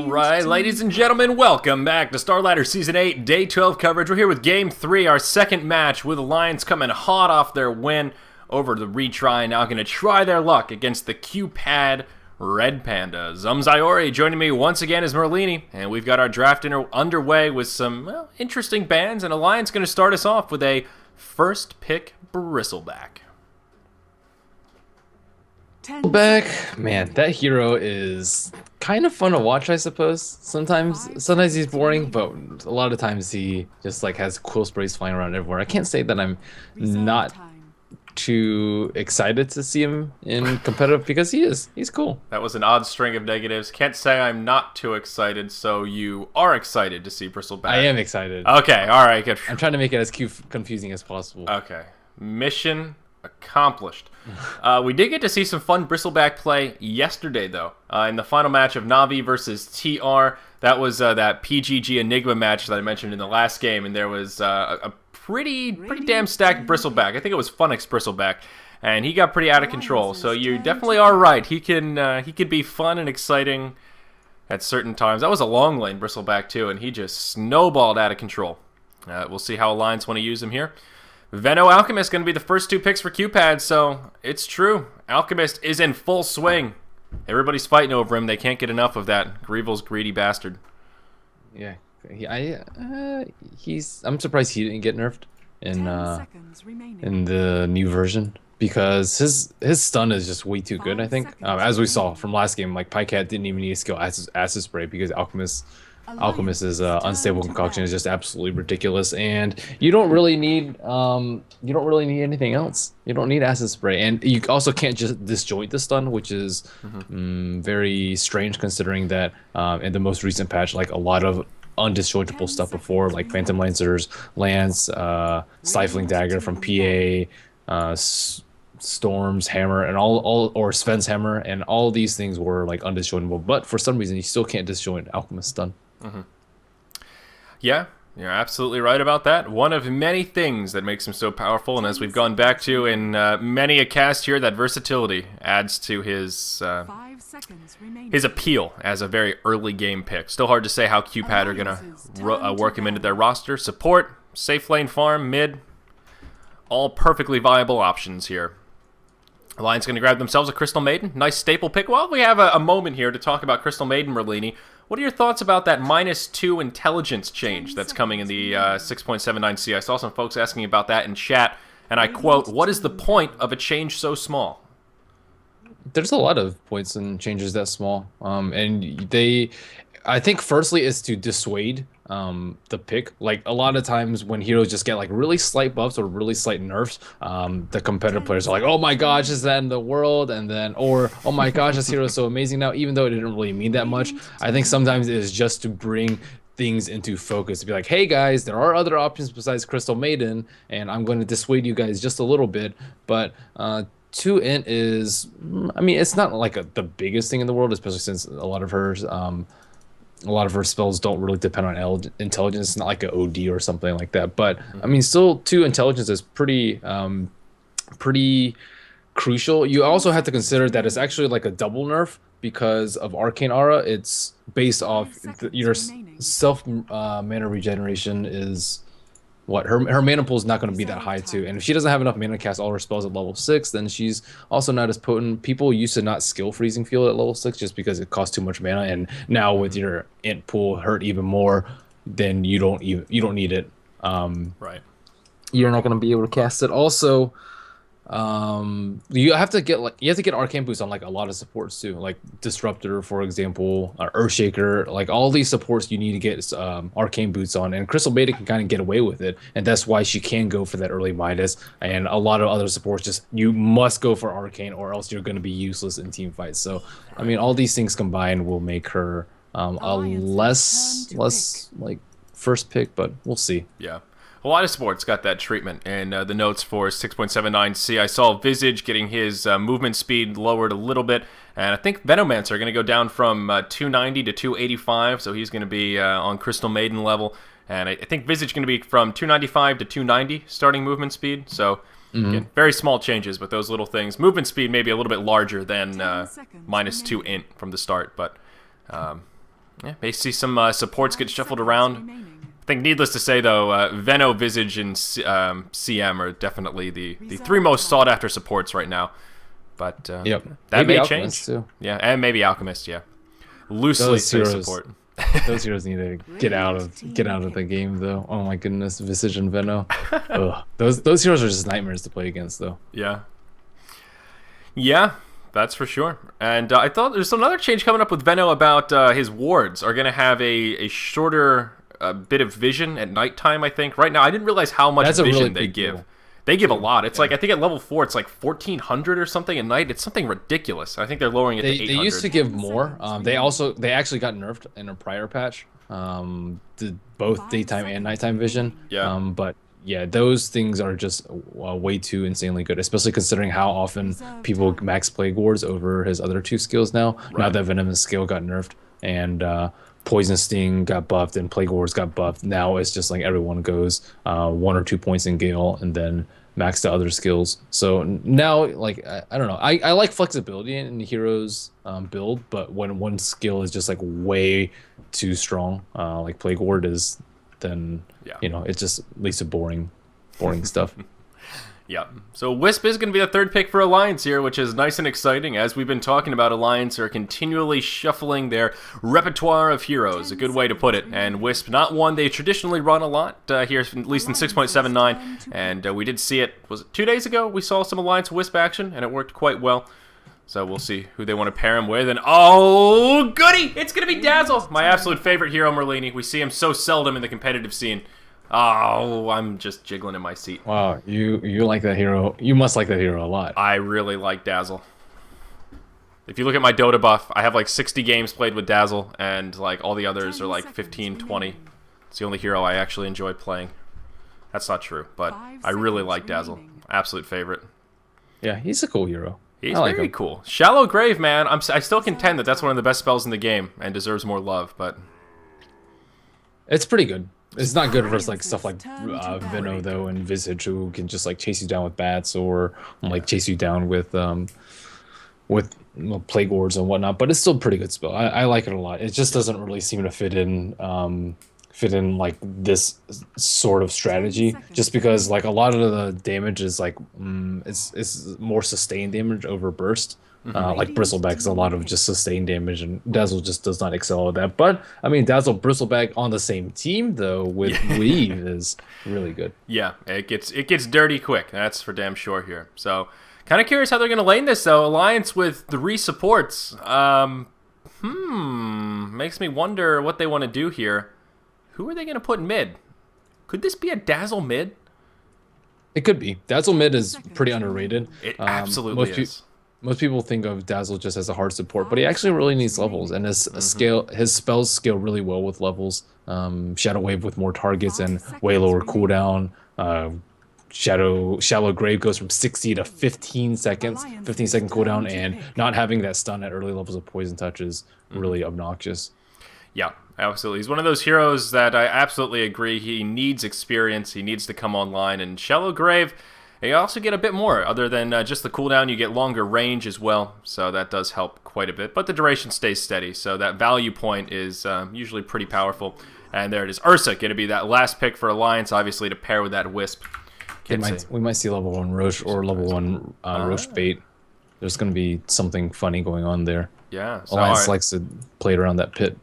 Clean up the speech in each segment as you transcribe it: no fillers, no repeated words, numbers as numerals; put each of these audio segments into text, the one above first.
Alright, ladies and gentlemen, welcome back to Starladder Season 8, Day 12 coverage. We're here with Game 3, our second match, with the Lions coming hot off their win over the retry, now going to try their luck against the QPad Red Pandas. Zayori joining me once again is Merlini, and we've got our draft underway with some interesting bands, and Alliance going to start us off with a first pick Bristleback. Back, man, that hero is kind of fun to watch, I suppose. Sometimes he's boring, but a lot of times he just like has cool sprays flying around everywhere. I can't say that I'm not too excited to see him in competitive because he's cool. That was an odd string of negatives. Can't say I'm not too excited, so you are excited to see Bristleback. I am excited. Okay, all right, good. I'm trying to make it as confusing as possible. Okay, mission accomplished. We did get to see some fun Bristleback play yesterday, though, in the final match of Navi versus TR. That was that PGG Enigma match that I mentioned in the last game, and there was a pretty damn stacked Bristleback. I think it was Funix Bristleback, and he got pretty out of control. So you definitely are right. He can be fun and exciting at certain times. That was a long lane Bristleback too, and he just snowballed out of control. We'll see how Alliance want to use him here. Venno Alchemist going to be the first two picks for QPad, so it's true. Alchemist is in full swing. Everybody's fighting over him. They can't get enough of that. Greevil's greedy bastard. Yeah, I'm surprised he didn't get nerfed in the new version because his stun is just way too good. I think, as we saw from last game, like Pycat didn't even need to skill acid spray because Alchemist's unstable concoction is just absolutely ridiculous, and you don't really need anything else. You don't need acid spray, and you also can't just disjoint the stun, which is very strange considering that in the most recent patch, like a lot of undisjointable stuff before, like Phantom Lancers, Lance, Stifling Dagger from PA, Storm's Hammer, and or Sven's Hammer, and all these things were like undisjointable. But for some reason, you still can't disjoint Alchemist stun. Yeah, you're absolutely right about that. One of many things that makes him so powerful, and as we've gone back to in many a cast here, that versatility adds to his appeal as a very early game pick. Still hard to say how QPad are going to work him into their roster. Support, safe lane farm, mid, all perfectly viable options here. Alliance going to grab themselves a Crystal Maiden. Nice staple pick. Well, we have a moment here to talk about Crystal Maiden, Merlini. What are your thoughts about that -2 intelligence change that's coming in the 6.79C? I saw some folks asking about that in chat, and I quote, "What is the point of a change so small?" There's a lot of points and changes that small, and I think firstly is to dissuade the pick. Like a lot of times when heroes just get like really slight buffs or really slight nerfs, the competitive players are like, "Oh my gosh, is that in the world?" And then, or "Oh my gosh, this hero is so amazing now," even though it didn't really mean that much. I think sometimes it is just to bring things into focus, to be like, "Hey guys, there are other options besides Crystal Maiden, and I'm going to dissuade you guys just a little bit." But 2 int is, I mean, it's not like the biggest thing in the world, especially since a lot of her spells don't really depend on intelligence. It's not like an OD or something like that. But I mean, still, 2 intelligence is pretty crucial. You also have to consider that it's actually like a double nerf because of Arcane Aura. It's based off your self mana regeneration is what her mana pool is not going to be that high too, and if she doesn't have enough mana to cast all her spells at level 6, then she's also not as potent. People used to not skill freezing field at level 6 just because it costs too much mana, and now with your int pool hurt even more, then you don't need it. Right. You're not going to be able to cast it. Also, you have to get arcane boost on like a lot of supports too, like Disruptor, for example, or Earthshaker. Like all these supports you need to get arcane boots on, and Crystal Maiden can kind of get away with it, and that's why she can go for that early Midas. And a lot of other supports just, you must go for arcane or else you're going to be useless in team fights. So I mean, all these things combined will make her a less like first pick, but we'll see. Yeah. A lot of sports got that treatment in the notes for 6.79C. I saw Visage getting his movement speed lowered a little bit, and I think Venomancer are going to go down from 290 to 285, so he's going to be on Crystal Maiden level. And I think Visage is going to be from 295 to 290 starting movement speed, so again, very small changes, but those little things. Movement speed maybe a little bit larger than -2 int from the start, but Yeah, may see some supports get shuffled around. I think, needless to say, though, VIII, Visage, and CM are definitely the three most sought-after supports right now. But that maybe may Alchemist change. too. Yeah, and maybe Alchemist, yeah. Loosely say support. Those heroes need to get out of the game, though. Oh my goodness, Visage and Venno. Ugh. Those heroes are just nightmares to play against, though. Yeah. Yeah, that's for sure. And I thought there's another change coming up with Venno about his wards are going to have a shorter bit of vision at nighttime, I think. Right now, I didn't realize how much vision they give. Deal. They give a lot. It's like, I think at level 4, it's like 1,400 or something at night. It's something ridiculous. I think they're lowering it to 800. They used to give more. They actually got nerfed in a prior patch. Both daytime and nighttime vision. Yeah. But yeah, those things are just way too insanely good, especially considering how often people max Plague Wards over his other 2 skills now. Right. Now that Venomous skill got nerfed and Poison Sting got buffed and Plague Wars got buffed. Now it's just like everyone goes 1 or 2 points in Gale and then max the other skills. So now, like, I don't know. I like flexibility in the heroes build, but when one skill is just like way too strong, like Plague Ward is, then it just leads to boring stuff. Yeah. So Wisp is going to be the third pick for Alliance here, which is nice and exciting. As we've been talking about, Alliance are continually shuffling their repertoire of heroes, a good way to put it. And Wisp, not one they traditionally run a lot here, at least in 6.79. And we did see it, was it 2 days ago? We saw some Alliance Wisp action, and it worked quite well. So we'll see who they want to pair him with. And oh, goody! It's going to be Dazzle, my absolute favorite hero, Merlini. We see him so seldom in the competitive scene. Oh, I'm just jiggling in my seat. Wow, you like that hero. You must like that hero a lot. I really like Dazzle. If you look at my Dota buff, I have like 60 games played with Dazzle, and like all the others are like 15, 20. It's the only hero I actually enjoy playing. That's not true, but I really like Dazzle. Absolute favorite. Yeah, he's a cool hero. He's very cool. Shallow Grave, man. I still contend that that's one of the best spells in the game and deserves more love, but it's pretty good. It's not good versus like stuff like Venno though and Visage, who can just like chase you down with bats or like chase you down with Plague Wards and whatnot. But it's still a pretty good spell. I like it a lot. It just doesn't really seem to fit in like this sort of strategy, just because like a lot of the damage is like it's more sustained damage over burst. Like Bristleback is a lot of just sustained damage, and Dazzle just does not excel at that. But I mean, Dazzle Bristleback on the same team though with Weave is really good. Yeah, it gets dirty quick. That's for damn sure here. So kind of curious how they're gonna lane this though. Alliance with 3 supports. Makes me wonder what they want to do here. Who are they gonna put in mid? Could this be a Dazzle mid? It could be. Dazzle mid is pretty underrated. It absolutely is. Most people think of Dazzle just as a hard support, but he actually really needs levels, and his spells scale really well with levels. Shadow Wave with more targets and way lower cooldown. Shallow Grave goes from 60 to 15 seconds, 15-second cooldown, and not having that stun at early levels of Poison Touch is really obnoxious. Yeah, absolutely. He's one of those heroes that I absolutely agree. He needs experience. He needs to come online, and Shallow Grave, you also get a bit more. Other than just the cooldown, you get longer range as well, so that does help quite a bit. But the duration stays steady, so that value point is usually pretty powerful. And there it is. Ursa going to be that last pick for Alliance, obviously, to pair with that Wisp. We might see level 1 Roche or level 1 Roche bait. There's going to be something funny going on there. Yeah. So, Alliance likes to play it around that pit.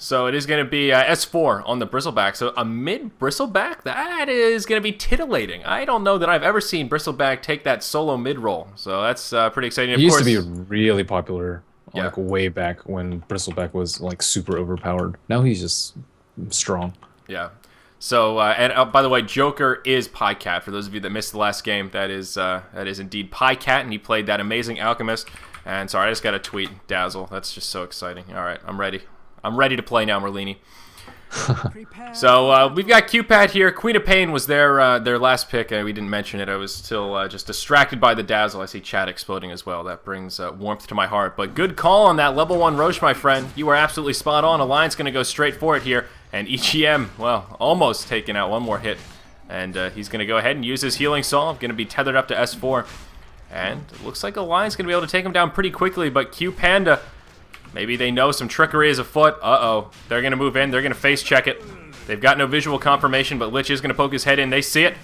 So it is going to be S4 on the Bristleback. So a mid Bristleback, that is going to be titillating. I don't know that I've ever seen Bristleback take that solo mid role. So that's pretty exciting. He used to be really popular, like way back when Bristleback was like super overpowered. Now he's just strong. Yeah. So and by the way, Joker is Pycat. For those of you that missed the last game, that is indeed Pycat, and he played that amazing Alchemist. And sorry, I just got a tweet Dazzle. That's just so exciting. All right, I'm ready. I'm ready to play now, Merlini. So we've got QPad here. Queen of Pain was their last pick. We didn't mention it. I was still just distracted by the Dazzle. I see chat exploding as well. That brings warmth to my heart. But good call on that level 1 Roche, my friend. You were absolutely spot on. Alliance going to go straight for it here. And EGM, well, almost taking out one more hit. And he's going to go ahead and use his healing salve. Going to be tethered up to S4. And it looks like Alliance going to be able to take him down pretty quickly. But QPanda Maybe they know some trickery is afoot. Uh-oh. They're going to move in. They're going to face check it. They've got no visual confirmation, but Lich is going to poke his head in. They see it.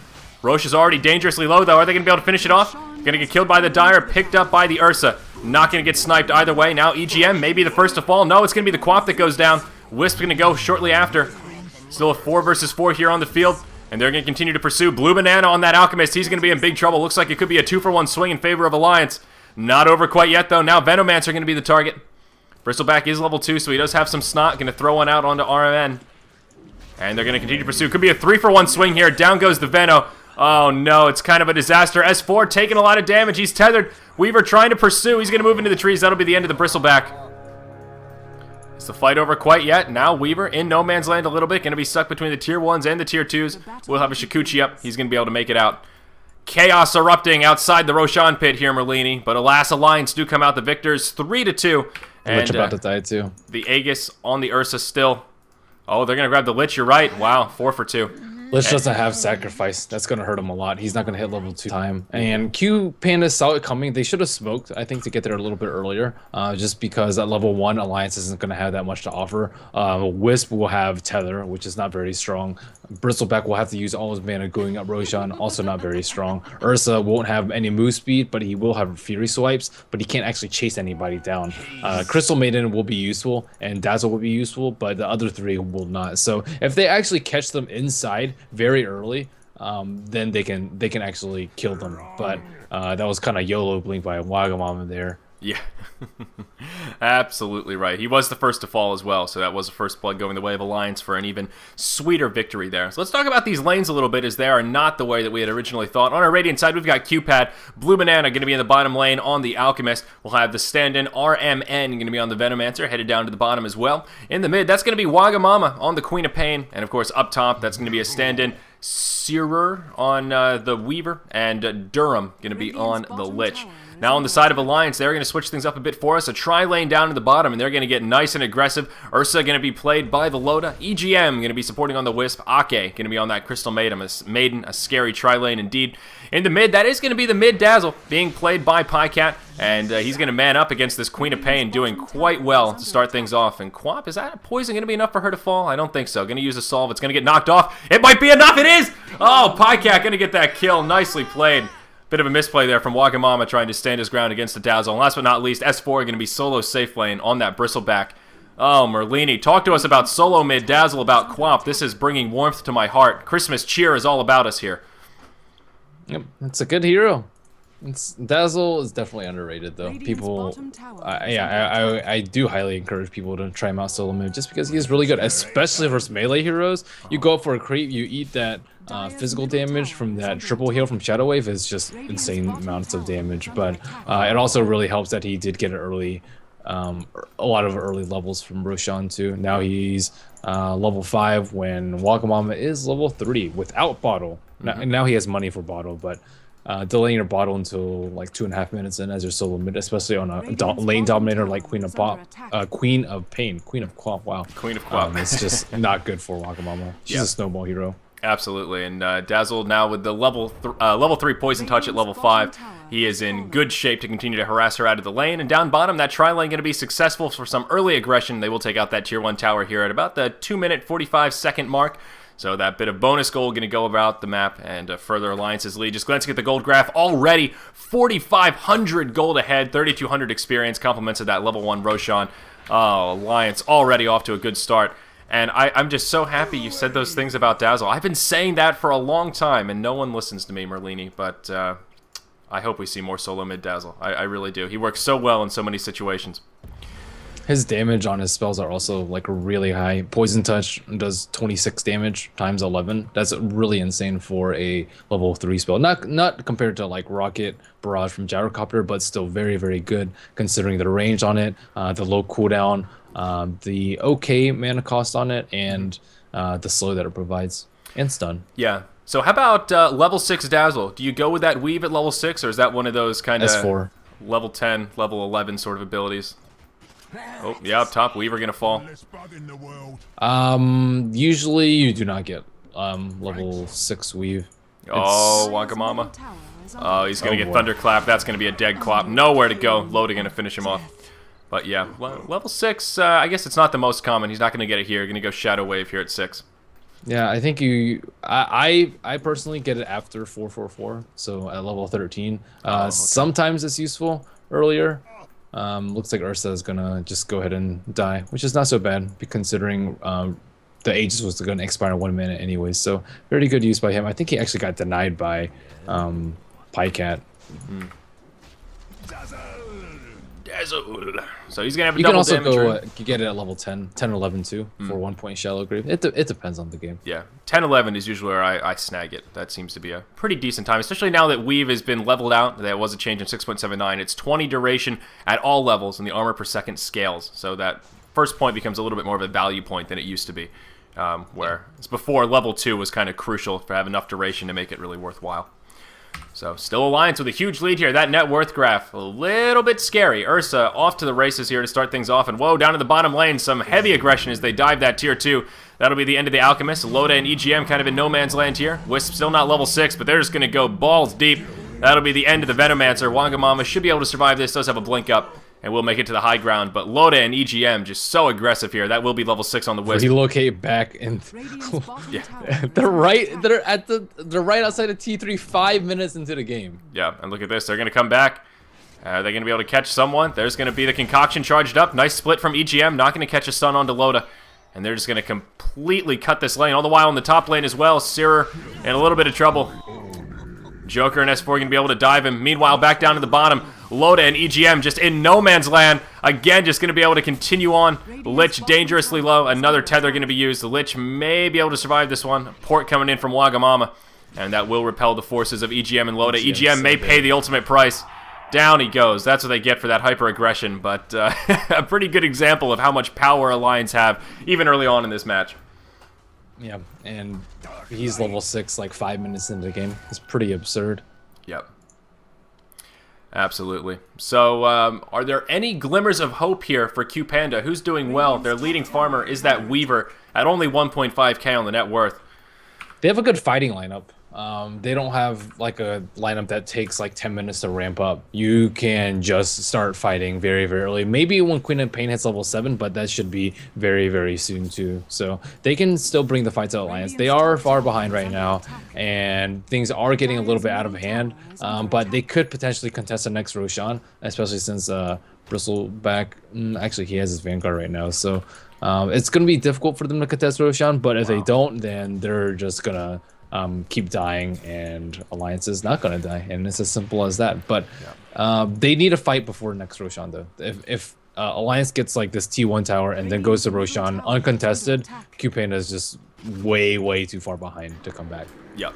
Roche is already dangerously low, though. Are they going to be able to finish it off? Going to get killed by the Dire, picked up by the Ursa. Not going to get sniped either way. Now EGM, maybe the first to fall. No, it's going to be the Quap that goes down. Wisp going to go shortly after. Still a 4 versus 4 here on the field. And they're going to continue to pursue. Blue Banana on that Alchemist. He's going to be in big trouble. Looks like it could be a 2-for-1 swing in favor of Alliance. Not over quite yet, though. Now Venomancer going to be the target. Bristleback is level 2, so he does have some snot. Going to throw one out onto RMN. And they're going to continue to pursue. Could be a 3-for-1 swing here. Down goes the Veno. Oh, no. It's kind of a disaster. S4 taking a lot of damage. He's tethered. Weaver trying to pursue. He's going to move into the trees. That'll be the end of the Bristleback. Is the fight over quite yet? Now Weaver in no man's land a little bit. Going to be stuck between the tier 1s and the tier 2s. We'll have a Shikuchi up. He's going to be able to make it out. Chaos erupting outside the Roshan pit here, Merlini. But alas, Alliance do come out the victors 3-2. And Lich about to die too. The Aegis on the Ursa still. Oh, they're going to grab the Lich. You're right. Wow, 4 for 2. Lich doesn't have sacrifice. That's going to hurt him a lot. He's not going to hit level 2 time. And QPandas saw it coming. They should have smoked, I think, to get there a little bit earlier. Just because at level 1, Alliance isn't going to have that much to offer. Wisp will have Tether, which is not very strong. Bristleback will have to use all his mana going up Roshan, also not very strong. Ursa won't have any move speed, but he will have Fury Swipes, but he can't actually chase anybody down. Crystal Maiden will be useful, and Dazzle will be useful, but the other 3 will not. So if they actually catch them inside very early, then they can actually kill them. But that was kind of YOLO blink by Wagamama there. Yeah, absolutely right. He was the first to fall as well, so that was the first blood going the way of Alliance for an even sweeter victory there. So let's talk about these lanes a little bit, as they are not the way that we had originally thought. On our Radiant side, we've got QPad, Blue Banana going to be in the bottom lane on the Alchemist. We'll have the stand-in RMN going to be on the Venomancer, headed down to the bottom as well. In the mid, that's going to be Wagamama on the Queen of Pain, and of course up top, that's going to be a stand-in Searer on the Weaver, and Durham going to be on the Lich. Now on the side of Alliance, they're going to switch things up a bit for us. A tri-lane down to the bottom, and they're going to get nice and aggressive. Ursa going to be played by the Loda. EGM going to be supporting on the Wisp. Ake going to be on that Crystal Maiden, a scary tri-lane indeed. In the mid, that is going to be the mid Dazzle, being played by Pycat, and he's going to man up against this Queen of Pain, doing quite well to start things off. And Quap, is that poison going to be enough for her to fall? I don't think so. Going to use a solve. It's going to get knocked off. It might be enough. It is! Oh, Pycat going to get that kill. Nicely played. Bit of a misplay there from Wagamama trying to stand his ground against the Dazzle. And last but not least, S4 going to be solo safe lane on that Bristleback. Oh, Merlini, talk to us about solo mid Dazzle, about Quap. This is bringing warmth to my heart. Christmas cheer is all about us here. Yep, it's a good hero. Dazzle is definitely underrated, though. I do highly encourage people to try him out solo mid, just because he's really good, especially versus melee heroes. You go up for a creep, you eat that physical damage from that triple heal from Shadow Wave is just insane amounts of damage. But it also really helps that he did get an early, a lot of early levels from Roshan too. Now he's level 5 when Wagamama is level 3 without bottle. Now he has money for bottle, but delaying your bottle until like 2.5 minutes in as your solo mid, especially on a lane dominator like Queen of Pain, Queen of Quap. Wow, Queen of Quap. It's just not good for Wagamama. She's a snowball hero. Absolutely, and Dazzle now with the level 3 Poison Touch at level 5. He is in good shape to continue to harass her out of the lane. And down bottom, that tri-lane going to be successful for some early aggression. They will take out that tier 1 tower here at about the 2-minute 45-second mark. So that bit of bonus gold going to go about the map and further Alliance's lead. Just glancing at the gold graph, already 4,500 gold ahead, 3,200 experience, compliments of that level 1 Roshan. Oh, Alliance already off to a good start. And I'm just so happy you said those things about Dazzle. I've been saying that for a long time, and no one listens to me, Merlini. But I hope we see more solo mid Dazzle. I really do. He works so well in so many situations. His damage on his spells are also like really high. Poison Touch does 26 damage times 11. That's really insane for a level 3 spell. Not compared to like Rocket Barrage from Gyrocopter, but still very, very good considering the range on it, the low cooldown, the okay mana cost on it, and the slow that it provides, and stun. Yeah. So how about level 6 Dazzle? Do you go with that Weave at level 6, or is that one of those kind of S4 level 10, level 11 sort of abilities? Oh, yeah, up top, Weaver gonna fall. Usually you do not get level 6 Weave. Oh, Wagamama. Oh, he's gonna get Thunderclap. That's gonna be a dead clap. Nowhere to go. Loda gonna finish him off. But yeah, level 6, I guess it's not the most common. He's not going to get it here. Going to go Shadow Wave here at 6. Yeah, I think I personally get it after 444, so at level 13. Okay. Sometimes it's useful earlier. Looks like Ursa is gonna just go ahead and die, which is not so bad considering the Aegis was going to expire in 1 minute anyway. So very good use by him. I think he actually got denied by Pycat. Dazzle. So he's gonna have a You can double also damage. go get it at level 10 or 11 too for 1 point Shallow Grave. It depends on the game. Yeah, 10-11 is usually where I snag it. That seems to be a pretty decent time, especially now that Weave has been leveled out. That was a change in 6.79. It's 20 duration at all levels, and the armor per second scales. So that first point becomes a little bit more of a value point than it used to be, where before level 2 was kind of crucial to have enough duration to make it really worthwhile. So still Alliance with a huge lead here. That net worth graph, a little bit scary. Ursa off to the races here to start things off. And whoa, down in the bottom lane, some heavy aggression as they dive that tier 2. That'll be the end of the Alchemist. Loda and EGM kind of in no man's land here. Wisp still not level 6, but they're just going to go balls deep. That'll be the end of the Venomancer. Wagamama should be able to survive this. Does have a blink up. And we'll make it to the high ground. But Loda and EGM just so aggressive here. That will be level 6 on the Wisp. Relocate back and Yeah. they're right outside of T3 5 minutes into the game. Yeah, and look at this. They're going to come back. Are they going to be able to catch someone? There's going to be the Concoction charged up. Nice split from EGM. Not going to catch a stun onto Loda. And they're just going to completely cut this lane. All the while in the top lane as well. Searer in a little bit of trouble. Joker and S4 going to be able to dive him. Meanwhile, back down to the bottom, Loda and EGM just in no man's land. Again, just going to be able to continue on. Lich dangerously low. Another tether going to be used. The Lich may be able to survive this one. Port coming in from Wagamama. And that will repel the forces of EGM and Loda. EGM may pay the ultimate price. Down he goes. That's what they get for that hyper-aggression. But a pretty good example of how much power Alliance have, even early on in this match. Yeah, and he's level 6 like 5 minutes into the game. It's pretty absurd. Yep. Absolutely. So, are there any glimmers of hope here for QPanda? Who's doing well? Their leading farmer is that Weaver at only 1.5k on the net worth. They have a good fighting lineup. They don't have like a lineup that takes like 10 minutes to ramp up. You can just start fighting very, very early. Maybe when Queen of Pain hits level 7, but that should be very, very soon too. So they can still bring the fight to Alliance. They are far behind right now, and things are getting a little bit out of hand. But they could potentially contest the next Roshan, especially since Bristleback, actually he has his Vanguard right now. So it's going to be difficult for them to contest Roshan, but if they don't, then they're just going to keep dying, and Alliance is not going to die, and it's as simple as that. But they need a fight before next Roshan, though. If Alliance gets like this T1 tower and then goes to Roshan uncontested, QPandas is just way, way too far behind to come back. Yep.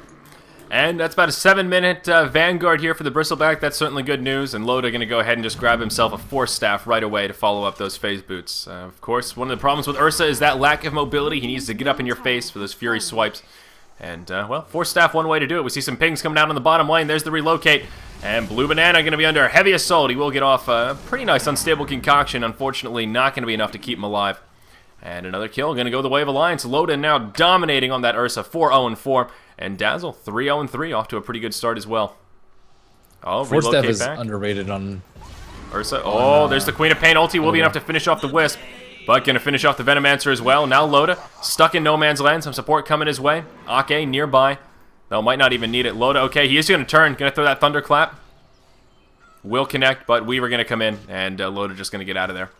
And that's about a 7-minute Vanguard here for the Bristleback. That's certainly good news. And Loda going to go ahead and just grab himself a Force Staff right away to follow up those phase boots. Of course, one of the problems with Ursa is that lack of mobility. He needs to get up in your face for those Fury swipes. And, well, Force Staff, one way to do it. We see some pings coming down on the bottom lane. There's the relocate. And Blue Banana going to be under heavy assault. He will get off a pretty nice unstable concoction. Unfortunately, not going to be enough to keep him alive. And another kill. Going to go the way of Alliance. Loda now dominating on that Ursa. 4-0-4. And Dazzle, 3-0-3. Off to a pretty good start as well. Oh, Force Staff is back. underrated on Ursa. Oh, there's the Queen of Pain ulti. Will be enough to finish off the Wisp. But going to finish off the Venomancer as well. Now Loda stuck in no man's land. Some support coming his way. Ake nearby. Though might not even need it. Loda, okay, he is going to turn. Going to throw that Thunderclap. Will connect, but Weaver going to come in. And Loda just going to get out of there.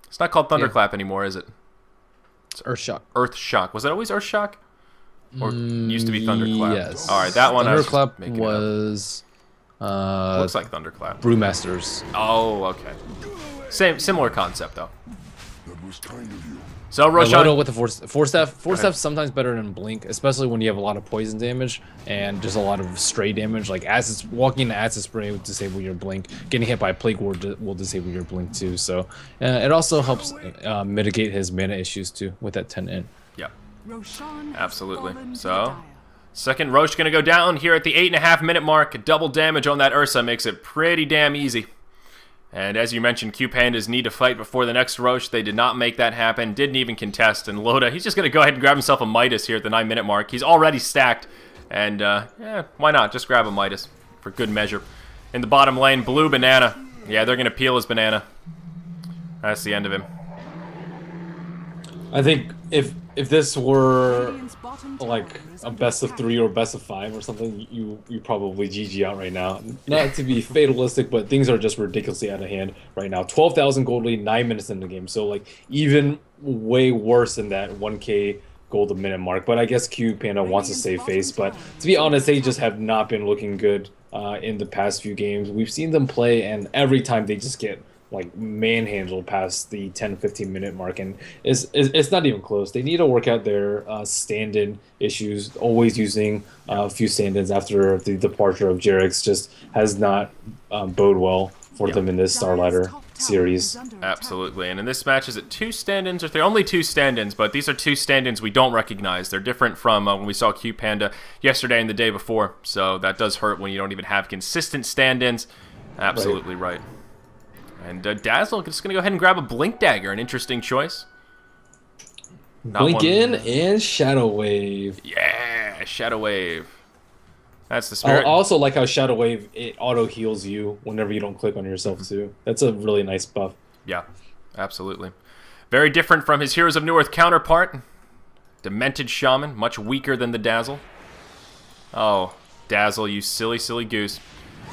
It's not called Thunderclap anymore, is it? It's Earthshock. Earthshock. Was it always Earthshock? Or used to be Thunderclap? Yes. All right, that one Thunderclap I was looks like Thunderclap. Brewmasters. Oh, okay. Similar concept, though. So Roshan Loda with the Force Staff sometimes better than Blink, especially when you have a lot of poison damage and just a lot of stray damage. Like acid, walking into Acid Spray will disable your Blink. Getting hit by Plague Ward will disable your Blink too. So it also helps mitigate his mana issues too with that 10 in. Yeah, absolutely. So second Roche gonna go down here at the 8.5-minute mark. Double damage on that Ursa makes it pretty damn easy. And as you mentioned, QPandas need to fight before the next Roche. They did not make that happen. Didn't even contest. And Loda, he's just going to go ahead and grab himself a Midas here at the 9-minute mark. He's already stacked. And, yeah, why not? Just grab a Midas for good measure. In the bottom lane, Blue Banana Yeah, they're gonna peel his banana. That's the end of him. I think if this were like a best of 3 or best of 5 or something, you probably GG out right now. Not to be fatalistic, but things are just ridiculously out of hand right now. 12,000 gold lead, 9 minutes in the game, so like even way worse than that 1K gold a minute mark. But I guess QPanda wants to save face. But to be honest, they just have not been looking good in the past few games. We've seen them play, and every time they just get like manhandled past the 10-15 minute mark, and it's not even close. They need to work out their stand-in issues. Always using a few stand-ins after the departure of Jerix just has not bode well for them in this Starladder series. Absolutely. And in this match, is it 2 stand-ins or 3? Only 2 stand-ins, but these are 2 stand-ins we don't recognize. They're different from when we saw QPanda yesterday and the day before, so that does hurt when you don't even have consistent stand-ins. Absolutely right. And Dazzle just going to go ahead and grab a Blink Dagger, an interesting choice. Blink in and Shadow Wave. Yeah, Shadow Wave. That's the spirit. I also like how Shadow Wave, it auto heals you whenever you don't click on yourself too. That's a really nice buff. Yeah, absolutely. Very different from his Heroes of New Earth counterpart. Demented Shaman, much weaker than the Dazzle. Oh, Dazzle, you silly, silly goose.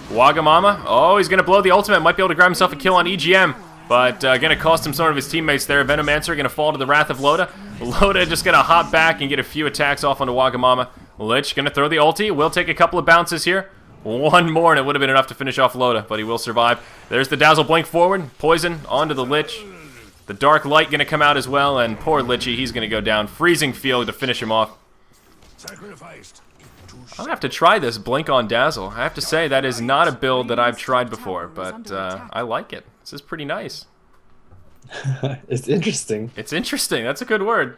Wagamama, oh, he's going to blow the ultimate. Might be able to grab himself a kill on EGM, but going to cost him some of his teammates there. Venomancer going to fall to the wrath of Loda. Loda just going to hop back and get a few attacks off onto Wagamama. Lich going to throw the ulti. Will take a couple of bounces here. One more, and it would have been enough to finish off Loda, but he will survive. There's the Dazzle blink forward. Poison onto the Lich. The Dark Light going to come out as well, and poor Lichy, he's going to go down. Freezing Field to finish him off. Sacrificed. I'll have to try this Blink on Dazzle. I have to say, that is not a build that I've tried before, but I like it. This is pretty nice. It's interesting. It's interesting. That's a good word.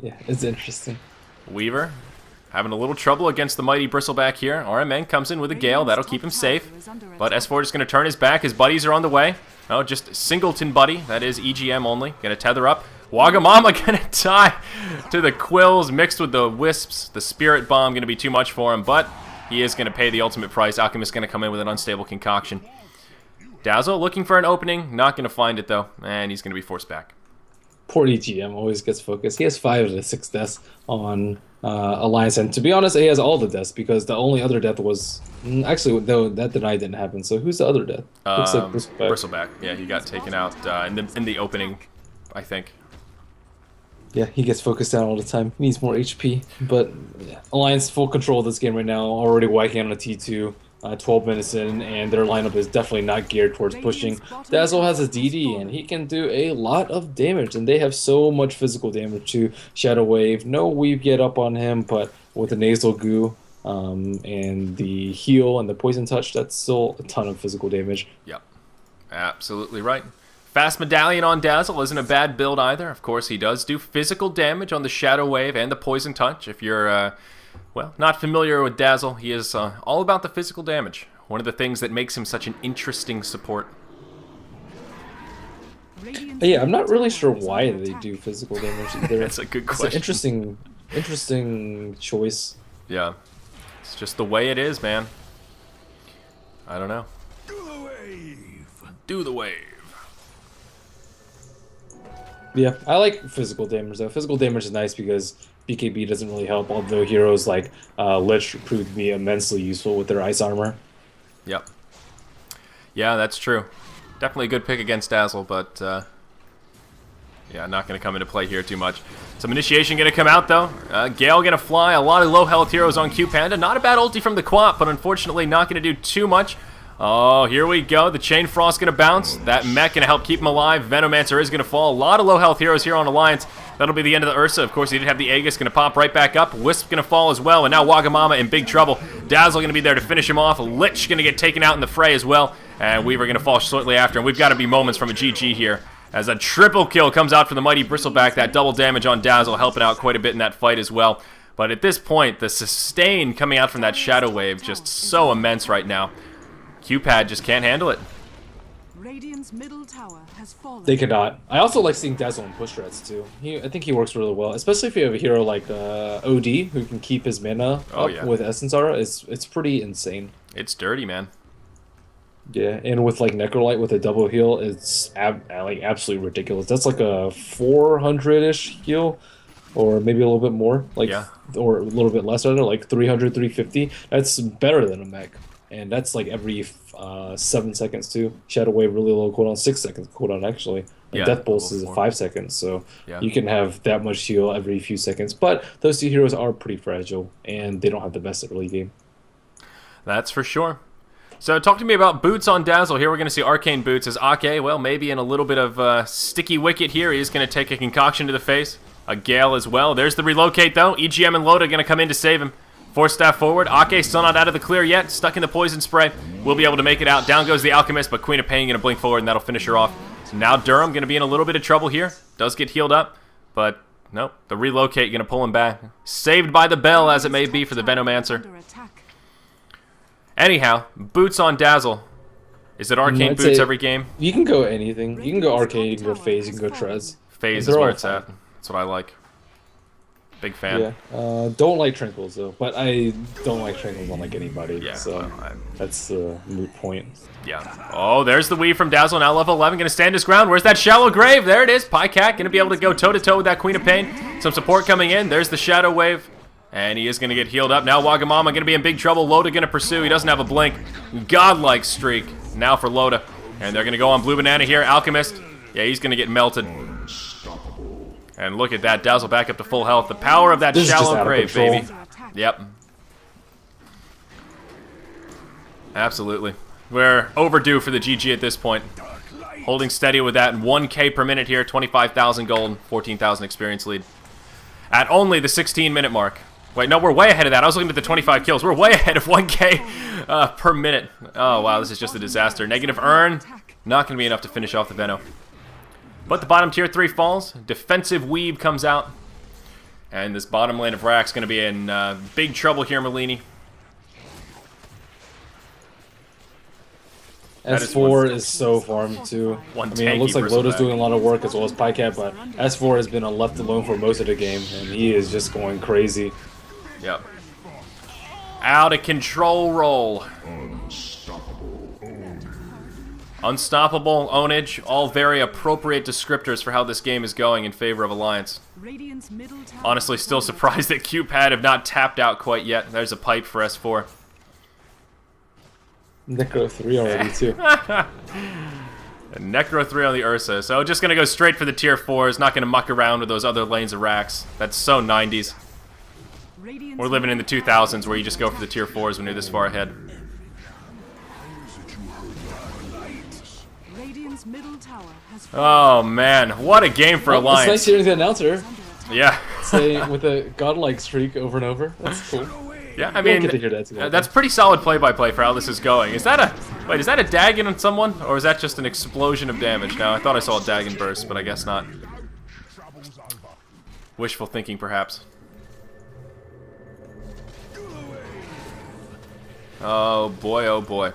Yeah, it's interesting. Weaver having a little trouble against the mighty Bristleback here. RMN comes in with a Gale. That'll keep him safe. But S4 is going to turn his back. His buddies are on the way. Oh, just Singleton buddy. That is EGM only. Going to tether up. Wagamama going to die to the Quills mixed with the Wisps. The Spirit Bomb going to be too much for him, but he is going to pay the ultimate price. Alchemist going to come in with an unstable concoction. Dazzle looking for an opening. Not going to find it, though, and he's going to be forced back. Poor EGM always gets focused. He has 5 of the 6 deaths on Alliance, and to be honest, he has all the deaths because the only other death was... Actually, though, that denied didn't happen, so who's the other death? Looks like Bristleback. Yeah, he got taken out in the opening, I think. Yeah, he gets focused down all the time. He needs more HP. But yeah, Alliance full control of this game right now. Already whacking on a T2. 12 minutes in, and their lineup is definitely not geared towards pushing. Dazzle has a DD, and he can do a lot of damage, and they have so much physical damage to Shadow Wave. No weave yet up on him, but with the Nasal Goo and the heal and the Poison Touch, that's still a ton of physical damage. Yep, absolutely right. Fast Medallion on Dazzle isn't a bad build either. Of course, he does do physical damage on the Shadow Wave and the Poison Touch. If you're, well, not familiar with Dazzle, he is all about the physical damage. One of the things that makes him such an interesting support. Yeah, I'm not really sure why they do physical damage either. That's a good question. It's an interesting choice. Yeah, it's just the way it is, man. I don't know. Do the wave. Do the wave. Yeah, I like physical damage though. Physical damage is nice because BKB doesn't really help, although heroes like Lich proved to be immensely useful with their ice armor. Yep. Yeah, that's true. Definitely a good pick against Dazzle, but yeah, not going to come into play here too much. Some initiation going to come out though. Gale going to fly. A lot of low health heroes on QPanda. Not a bad ulti from the Quap, but unfortunately not going to do too much. Oh, here we go. The Chain Frost going to bounce. That mech going to help keep him alive. Venomancer is going to fall. A lot of low health heroes here on Alliance. That'll be the end of the Ursa. Of course, he did have the Aegis. Going to pop right back up. Wisp going to fall as well. And now Wagamama in big trouble. Dazzle going to be there to finish him off. Lich going to get taken out in the fray as well. And Weaver going to fall shortly after. And we've got to be moments from a GG here. As a triple kill comes out for the mighty Bristleback. That double damage on Dazzle helping out quite a bit in that fight as well. But at this point, the sustain coming out from that Shadow Wave just so immense right now. QPad just can't handle it. Radiant's middle tower has fallen. They cannot. I also like seeing Dazzle in push threats too. I think he works really well, especially if you have a hero like OD who can keep his mana up with Essence Aura. It's pretty insane. It's dirty, man. Yeah, and with like Necrolite with a double heal, it's like absolutely ridiculous. That's like a 400-ish heal, or maybe a little bit more, like, Yeah. or a little bit less, I don't know, like 300, 350. That's better than a mech, and that's like every 7 seconds too. Shadow Wave really low cooldown, 6 seconds cooldown actually. And Yeah, Death Pulse level is 4. 5 seconds, so Yeah. you can have that much heal every few seconds. But those two heroes are pretty fragile, and they don't have the best early game. That's for sure. So talk to me about Boots on Dazzle. Here we're going to see Arcane Boots as Ake, well, maybe in a little bit of sticky wicket here. He's going to take a concoction to the face. A Gale as well. There's the relocate, though. EGM and Loda going to come in to save him. Force staff forward. Ake still not out of the clear yet. Stuck in the poison spray. We'll be able to make it out. Down goes the Alchemist, but Queen of Pain going to blink forward, and that'll finish her off. So now Durham going to be in a little bit of trouble here. Does get healed up, but nope. The relocate going to pull him back. Saved by the bell, as it may be, for the Venomancer. Under attack. Anyhow, Boots on Dazzle. Is it Arcane I'd Boots say every game? You can go anything. You can go Arcane, you can go Phase, you can go Trez. Phase They're is where all it's at. fine. That's what I like. Big fan. Yeah. Don't like Tranquils though, but I don't like Tranquils on like anybody. Yeah, So well, that's the moot point. Yeah. Oh, there's the weave from Dazzle, now level 11, going to stand his ground. Where's that Shallow Grave? There it is. Pycat going to be able to go toe-to-toe with that Queen of Pain. Some support coming in. There's the Shadow Wave. And he is going to get healed up. Now Wagamama going to be in big trouble. Loda going to pursue. He doesn't have a blink. Godlike streak now for Loda. And they're going to go on Blue Banana here. Alchemist. Yeah, he's going to get melted. And look at that. Dazzle back up to full health. The power of that This is just Shallow out of Grave, control. baby. Yep. Absolutely. We're overdue for the GG at this point. Holding steady with that. 1K per minute here. 25,000 gold. 14,000 experience lead. At only the 16-minute mark. Wait, no, we're way ahead of that. I was looking at the 25 kills. We're way ahead of 1K per minute. Oh, wow, this is just a disaster. Negative earn. Not going to be enough to finish off the Veno. But the bottom tier 3 falls. Defensive Weave comes out. And this bottom lane of Rack's going to be in big trouble here, Merlini. S4 is so farmed too. One I mean, it looks tanky like Loda's bristleback. doing a lot of work as well as Pycat, but S4 has been left alone for most of the game, and he is just going crazy. Yep. Out of control roll. Unstoppable, Ownage, all very appropriate descriptors for how this game is going in favor of Alliance. Radiant's middle tower Honestly, is still under surprised that QPad have not tapped out quite yet. There's a pipe for S4. Necro 3 already too. And Necro 3 on the Ursa. So just going to go straight for the tier 4s. Not going to muck around with those other lanes of racks. That's so 90s. Radiant's We're living in the 2000s where you just go for the tier 4s when you're this far ahead. Radiant's middle tower has Oh, man. What a game for Well, it's nice Alliance. hearing the announcer Yeah. say with a godlike streak over and over. That's cool. Yeah, I You don't mean, get to hear that too often. that's pretty solid play-by-play for how this is going. Is that a... Wait, is that a Dagon on someone? Or is that just an explosion of damage? No, I thought I saw a Dagon burst, but I guess not. Wishful thinking, perhaps. Oh boy, oh boy.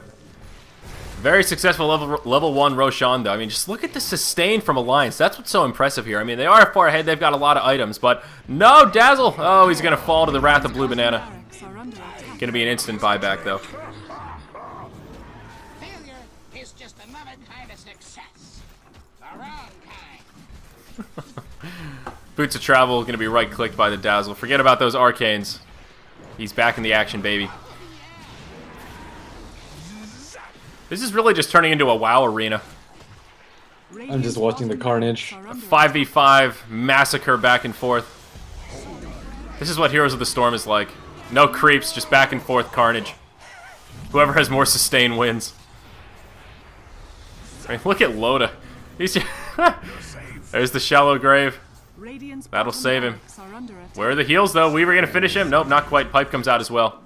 Very successful level 1 Roshan, though. I mean, just look at the sustain from Alliance. That's what's so impressive here. I mean, they are far ahead. They've got a lot of items, but no, Dazzle! Oh, he's going to fall to the wrath of Blue Banana. barracks are under attack. Going to be an instant buyback, though. Failure is just another kind of success. The wrong kind. Boots of Travel going to be right-clicked by the Dazzle. Forget about those arcanes. He's back in the action, baby. This is really just turning into a WoW arena. I'm just watching the carnage. 5v5 massacre back and forth. This is what Heroes of the Storm is like. No creeps, just back and forth carnage. Whoever has more sustain wins. I mean, look at Loda. He's There's the Shallow Grave. Radiant's That'll bottom save him. barracks are under attack. Where are the heals, though? We were going to finish him. Nope, not quite. Pipe comes out as well.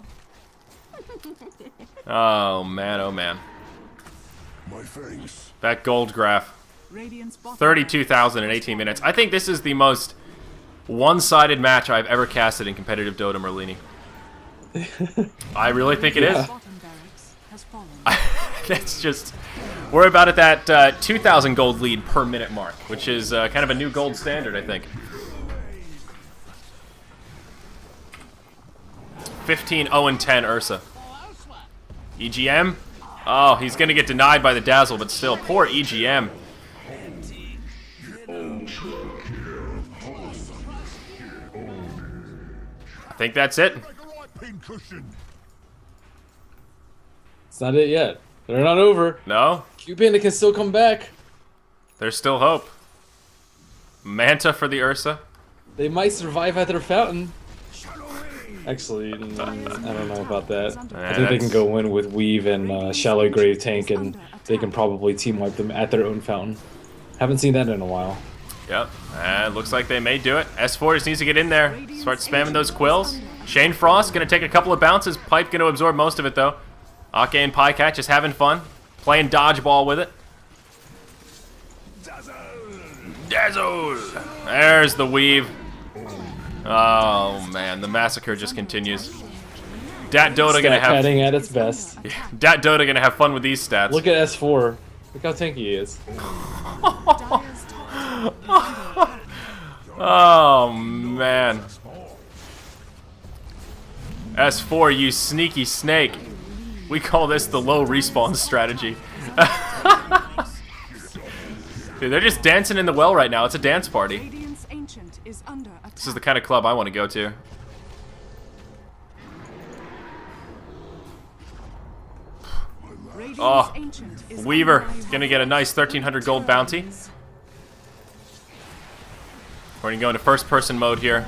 Oh, man, oh, man. My thanks. That gold graph. Radiant's bottom 32,000 in 18 minutes. I think this is the most one-sided match I've ever casted in competitive Dota, Merlini. I really think it is. barracks bottom barracks has fallen. That's just... We're about at that 2,000 gold lead per minute mark, which is kind of a new gold standard, I think. 15-0-10 Ursa. EGM. Oh, he's going to get denied by the Dazzle, but still, poor EGM. I think that's it. It's not it yet. They're not over. No? QPanda can still come back. There's still hope. Manta for the Ursa. They might survive at their fountain. Actually, I don't know about that. I think they can go in with Weave and Shallow Grave Tank, and they can probably team wipe them at their own fountain. Haven't seen that in a while. Yep, and looks like they may do it. S4 just needs to get in there, start spamming those quills. Shane Frost gonna take a couple of bounces. Pipe gonna absorb most of it though. Ake and Pycat just having fun, playing dodgeball with it. Dazzle! There's the weave. Oh man, the massacre just continues. Dat Dota gonna have padding at its best. Dat Dota gonna have fun with these stats. Look at S4. Look how tanky he is. Oh man. S4, you sneaky snake. We call this the low respawn strategy. Dude, they're just dancing in the well right now. It's a dance party. Radiant's Ancient is under attack. This is the kind of club I want to go to. Radiant's Oh, Ancient is Weaver under is gonna get a nice 1,300 gold bounty. We're gonna go into first-person mode here.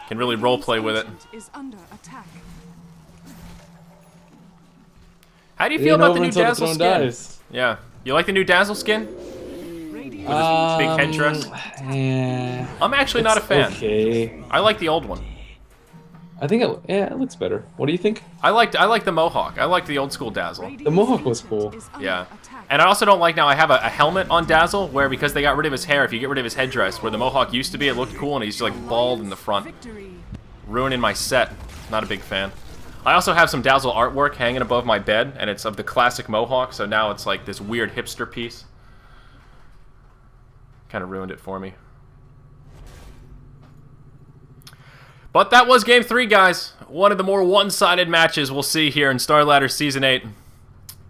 Can really roleplay with it. Is under attack. How do you feel about the new Until Dazzle throne skin? dies. Yeah, you like the new Dazzle skin? Radiant Big headdress. I'm actually not a fan. Okay. I like the old one. I think it looks better. What do you think? I like the Mohawk. I like the old school Dazzle. The Mohawk was cool. is under Yeah. attack. And I also don't like now I have a helmet on Dazzle where because they got rid of his hair, if you get rid of his headdress, where the Mohawk used to be, it looked cool and he's like bald in the front. Victory. Ruining my set. Not a big fan. I also have some Dazzle artwork hanging above my bed, and it's of the classic Mohawk, so now it's like this weird hipster piece. Kind of ruined it for me. But that was Game 3, guys. One of the more one-sided matches we'll see here in Starladder Season 8.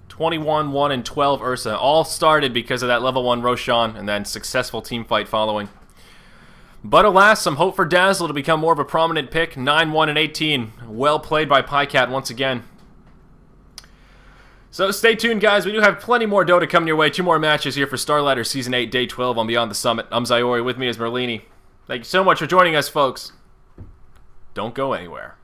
21, 1, and 12 Ursa. All started because of that level 1 Roshan, and then successful team fight following. But alas, some hope for Dazzle to become more of a prominent pick. 9, 1, and 18. Well played by Pycat once again. So stay tuned, guys. We do have plenty more Dota coming your way. 2 more matches here for Starladder Season 8, Day 12 on Beyond the Summit. I'm Zyori. With me is Merlini. Thank you so much for joining us, folks. Don't go anywhere.